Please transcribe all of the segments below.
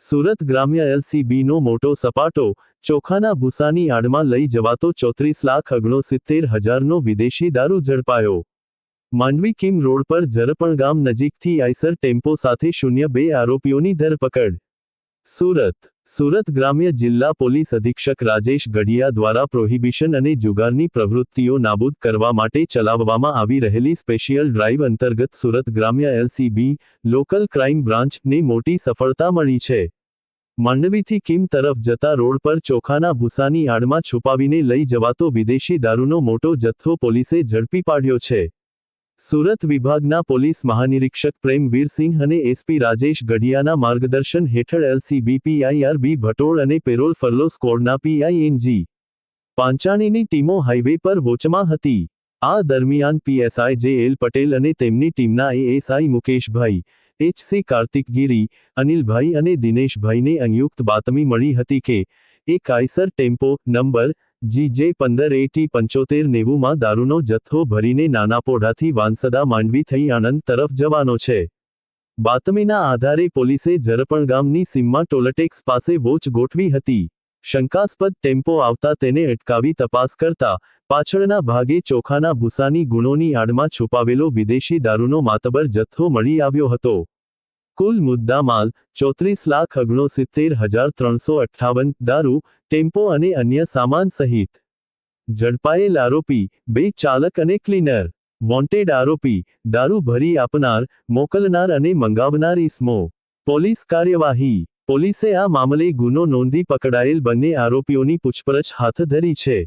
સુરત ગ્રામ્ય એલસીબીનો મોટો સપાટો, ચોખાના ભૂસાની આડમાં લઈ જવાતો 34,69,000નો વિદેશી દારૂ ઝડપાયો. માંડવી કિમ રોડ પર ઝરપણ નજીકથી આઈસર ટેમ્પો સાથે 02 આરોપીઓની ધરપકડ. સુરત ગ્રામ્ય જિલ્લા પોલીસ અધિક્ષક રાજેશ ગઢિયા દ્વારા પ્રોહિબિશન અને જુગારની પ્રવૃત્તિઓ નાબૂદ કરવા માટે ચલાવવામાં આવી રહેલી સ્પેશિયલ ડ્રાઇવ અંતર્ગત સુરત ગ્રામ્ય એલસીબી, લોકલ ક્રાઇમ બ્રાન્ચને મોટી સફળતા મળી છે. માંડવીથી કિમ તરફ જતા રોડ પર ચોખાના ભૂસાની આડમાં છુપાવીને લઈ જવાતો વિદેશી દારૂનો મોટો જથ્થો પોલીસે ઝડપી પાડ્યો છે. સુરત વિભાગના પોલીસ મહાનિરીક્ષક પ્રેમવીર સિંહ અને એસપી રાજેશ ગઢિયાના માર્ગદર્શન હેઠળ એલસીબી પીઆઈ બી ભટોળ અને પેરોલ ફરલો સ્કોડના પીઆઈ એનજી પાંચાણીની ટીમો હાઈવે પર વોચમાં હતી. આ દરમિયાન પીએસઆઈ જે.એલ. પટેલ અને તેમની ટીમના એએસઆઈ મુકેશભાઈ, એચસી કાર્તિકગીરી, અનિલભાઈ અને દિનેશભાઈને સંયુક્ત બાતમી મળી હતી કે એક Eicher tempo number GJ 15AT7590 માં દારૂનો જથ્થો ભરીને નાનાપોઢાથી વાંસદા માંડવી થઈ આણંદ તરફ જવાનો છે. બાતમીના આધારે પોલીસે ઝરપણ ગામની સીમમાં ટોલટેક્સ પાસે વોચ ગોઠવી હતી. શંકાસ્પદ ટેમ્પો આવતા તેને અટકાવી તપાસ કરતા પાછળના ભાગે ચોખાના ભૂસાની ગુણોની આડમાં છુપાવેલો વિદેશી દારૂનો માતબર જથ્થો મળી આવ્યો હતો. કુલ મુદ્દામાલ 34,69,358 દારૂ, ટેમ્પો અને અન્ય સામાન સહિત. ઝડપાયેલ આરોપી 2 ચાલક અને ક્લીનર. વોન્ટેડ આરોપી દારૂ ભરી આપનાર, મોકલનાર અને મંગાવનાર ઇસમો. પોલીસ કાર્યવાહી. પોલીસે આ મામલે ગુનો નોંધી પકડાયેલ બંને આરોપીઓની પૂછપરછ હાથ ધરી છે.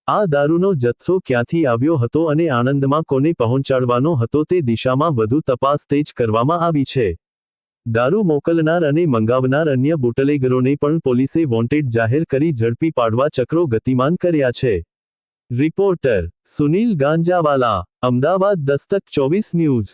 આ દારૂનો જથ્થો ક્યાંથી આવ્યો હતો અને આણંદમાં કોને પહોંચાડવાનો હતો તે દિશામાં વધુ તપાસ તેજ કરવામાં આવી છે. દારૂ મોકલનાર અને મંગાવનાર અન્ય બુટલેગરોને પણ પોલીસે વોન્ટેડ જાહેર કરી ઝડપી પાડવા ચક્રો ગતિમાન કર્યા છે. Reporter Sunil Ganjawala, Ahmedabad Dastak 24 news.